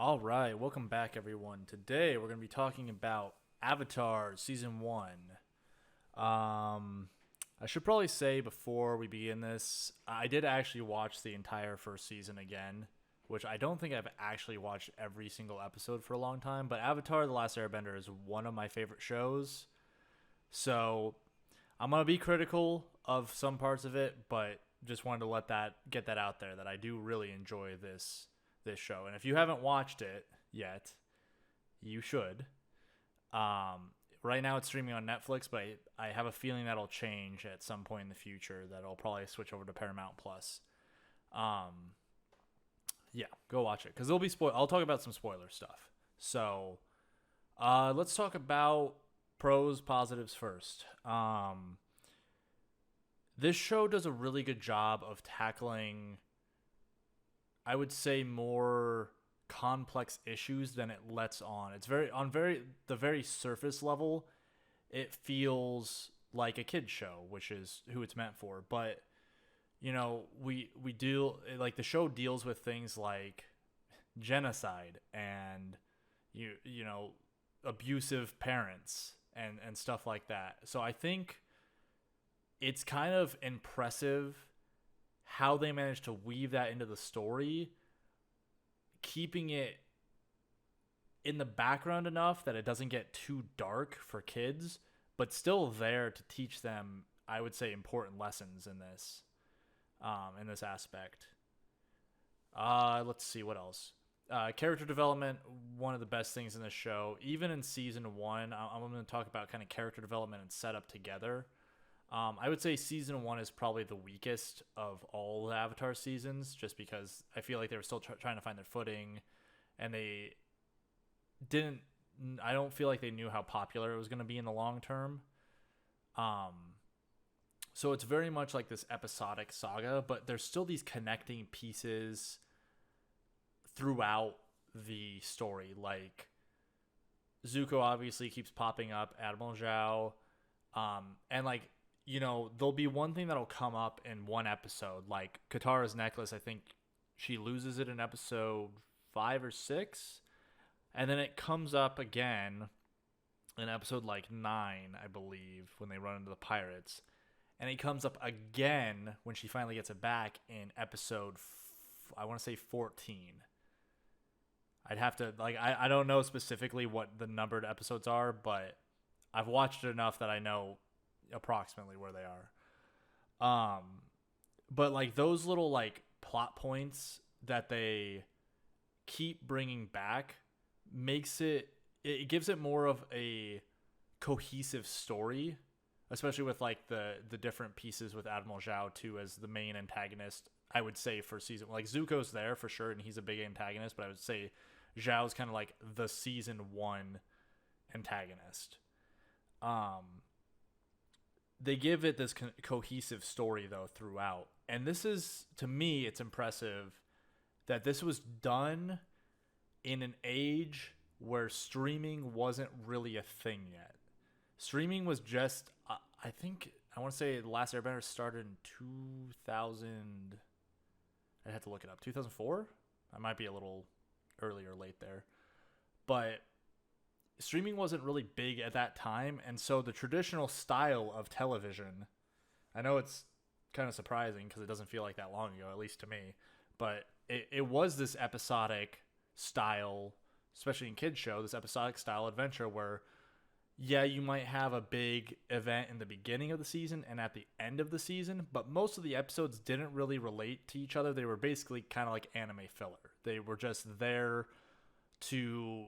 All right, welcome back, everyone. Today we're going to be talking about Avatar Season 1. Um, I should probably say before we begin this, I did actually watch the entire first season again, which I don't think I've actually watched every single episode for a long time, but Avatar The Last Airbender is one of my favorite shows. So I'm going to be critical of some parts of it, but just wanted to get that out there that I do really enjoy this show. And if you haven't watched it yet, you should. Um, right now it's streaming on Netflix, but I have a feeling that'll change at some point in the future. That I'll probably switch over to Paramount Plus. Um, yeah, go watch it because there'll be I'll talk about some spoiler stuff. So let's talk about pros, positives first. This show does a really good job of tackling, I would say, more complex issues than it lets on. It's very the very surface level. It feels like a kid show, which is who it's meant for. But we deal like the show deals with things like genocide and you know abusive parents and stuff like that. So I think it's kind of impressive how they managed to weave that into the story, keeping it in the background enough that it doesn't get too dark for kids, but still there to teach them, I would say, important lessons in this aspect. Let's see what else. Character development, one of the best things in this show. Even in season one, I'm going to talk about kind of character development and setup together. I would say season one is probably the weakest of all the Avatar seasons, just because I feel like they were still trying to find their footing, and they didn't. I don't feel like they knew how popular it was going to be in the long term. Um, so it's very much like this episodic saga, but there's still these connecting pieces throughout the story. Like Zuko obviously keeps popping up, Admiral Zhao, and like there'll be one thing that'll come up in one episode, like Katara's necklace. I think she loses it in episode 5 or 6, and then it comes up again in episode like 9, I believe, when they run into the pirates, and it comes up again when she finally gets it back in episode I want to say 14. I'd have to I don't know specifically what the numbered episodes are, but I've watched it enough that I know approximately where they are. But like those little like plot points that they keep bringing back makes it gives it more of a cohesive story, especially with like the different pieces with Admiral Zhao too as the main antagonist. I would say for season, like Zuko's there for sure and he's a big antagonist, but I would say Zhao's kind of like the season 1 antagonist. They give it this cohesive story though throughout, and this is, to me, it's impressive that this was done in an age where streaming wasn't really a thing yet. Streaming was just I think I want to say The Last Airbender started in 2000. I had to look it up. 2004. I might be a little early or late there, but streaming wasn't really big at that time, and so the traditional style of television, I know it's kind of surprising because it doesn't feel like that long ago, at least to me, but it was this episodic style, especially in kids show, this episodic style adventure where, yeah, you might have a big event in the beginning of the season and at the end of the season, but most of the episodes didn't really relate to each other. They were basically kind of like anime filler. They were just there to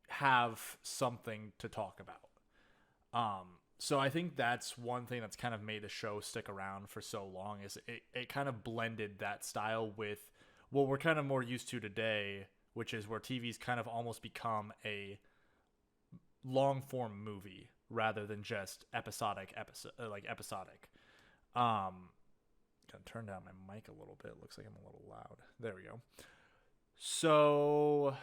have something to talk about. So I think that's one thing that's kind of made the show stick around for so long, is it kind of blended that style with what we're kind of more used to today, which is where TV's kind of almost become a long form movie rather than just episodic. Gotta turn down my mic a little bit. Looks like I'm a little loud. There we go. So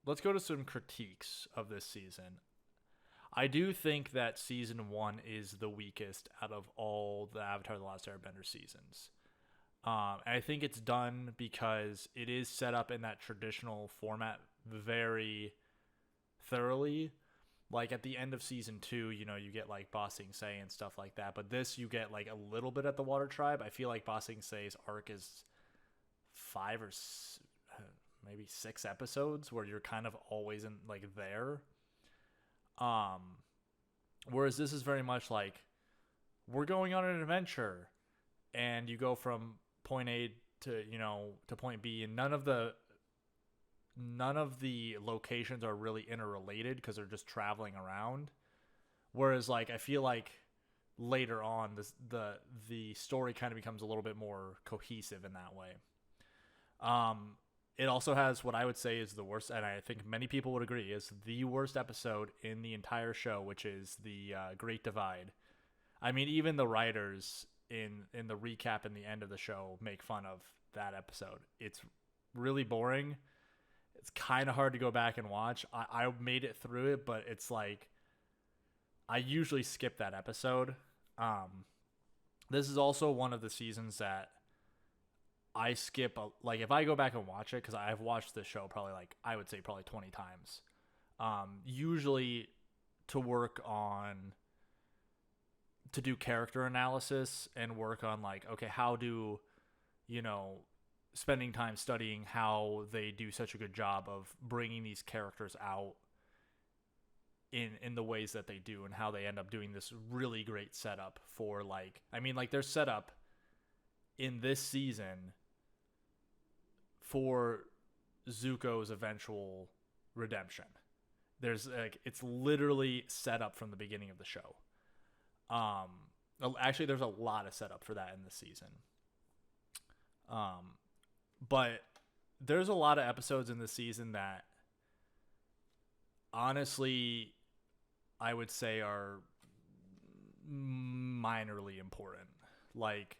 let's go to some critiques of this season. I do think that season 1 is the weakest out of all the Avatar: The Last Airbender seasons. And I think it's done because it is set up in that traditional format very thoroughly. Like at the end of season 2, you get like Ba Sing Se and stuff like that. But this, you get like a little bit at the Water Tribe. I feel like Ba Sing Se's arc is maybe 6 episodes where you're kind of always in like there. Um, Whereas this is very much like we're going on an adventure, and you go from point A to point B, and none of the locations are really interrelated because they're just traveling around. Whereas like I feel like later on the story kind of becomes a little bit more cohesive in that way. It also has what I would say is the worst, and I think many people would agree, is the worst episode in the entire show, which is the Great Divide. I mean, even the writers in the recap and the end of the show make fun of that episode. It's really boring. It's kind of hard to go back and watch. I made it through it, but it's like I usually skip that episode. This is also one of the seasons that I skip. Like if I go back and watch it, because I've watched this show probably like I would say probably 20 times. Usually to do character analysis and work on like, okay, how do spending time studying how they do such a good job of bringing these characters out in the ways that they do, and how they end up doing this really great setup for their setup in this season for Zuko's eventual redemption. It's literally set up from the beginning of the show. Actually, there's a lot of setup for that in this season. But there's a lot of episodes in this season that honestly I would say are minorly important. Like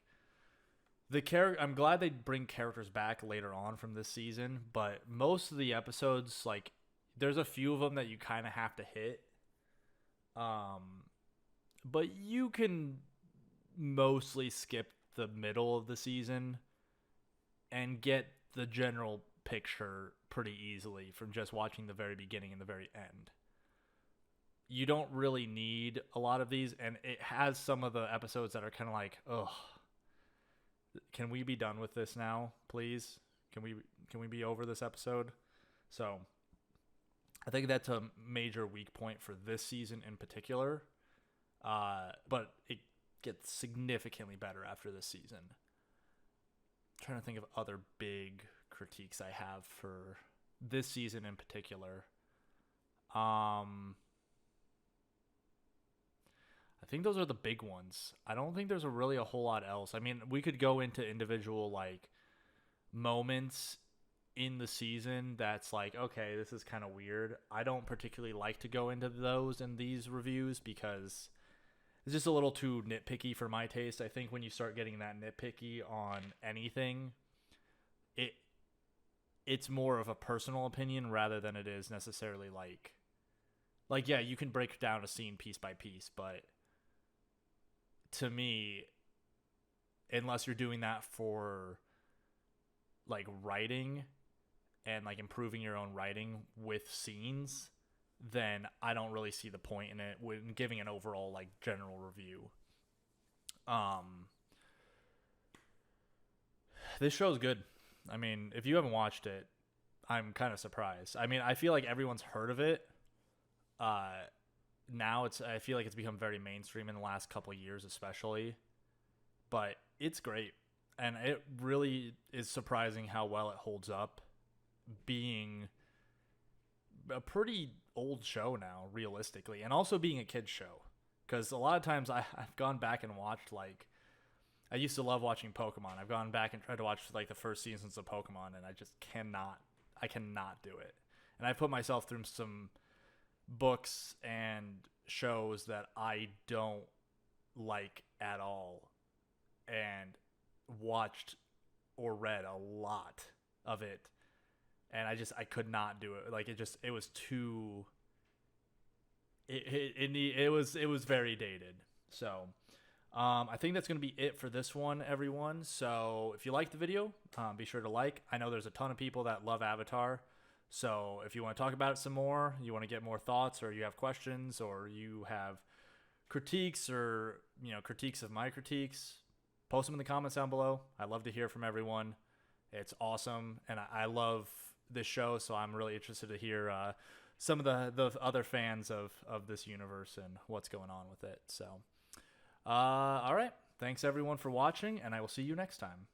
I'm glad they bring characters back later on from this season, but most of the episodes, like there's a few of them that you kind of have to hit. But you can mostly skip the middle of the season and get the general picture pretty easily from just watching the very beginning and the very end. You don't really need a lot of these, and it has some of the episodes that are kind of like, ugh, can we be done with this now, please? Can we be over this episode? So I think that's a major weak point for this season in particular. But it gets significantly better after this season. I'm trying to think of other big critiques I have for this season in particular. I think those are the big ones. I don't think there's really a whole lot else. I mean, we could go into individual like moments in the season that's like, okay, this is kind of weird. I don't particularly like to go into those in these reviews because it's just a little too nitpicky for my taste. I think when you start getting that nitpicky on anything, it's more of a personal opinion rather than it is necessarily like yeah, you can break down a scene piece by piece, but to me, unless you're doing that for like writing and like improving your own writing with scenes, then I don't really see the point in it when giving an overall like general review. This show's good. I mean, if you haven't watched it, I'm kind of surprised. I mean, I feel like everyone's heard of it. Now I feel like it's become very mainstream in the last couple of years, especially. But it's great, and it really is surprising how well it holds up, being a pretty old show now, realistically, and also being a kid's show. Because a lot of times I've gone back and watched, like, I used to love watching Pokemon. I've gone back and tried to watch like the first seasons of Pokemon, and I just cannot do it. And I put myself through some books and shows that I don't like at all, and watched or read a lot of it, and I could not do it. Like it was too. It was very dated. So, I think that's going to be it for this one, everyone. So if you like the video, be sure to like. I know there's a ton of people that love Avatar. So if you want to talk about it some more, you want to get more thoughts, or you have questions, or you have critiques, or critiques of my critiques, post them in the comments down below. I love to hear from everyone. It's awesome, and I love this show, so I'm really interested to hear some of the other fans of this universe and what's going on with it. So, all right. Thanks everyone for watching, and I will see you next time.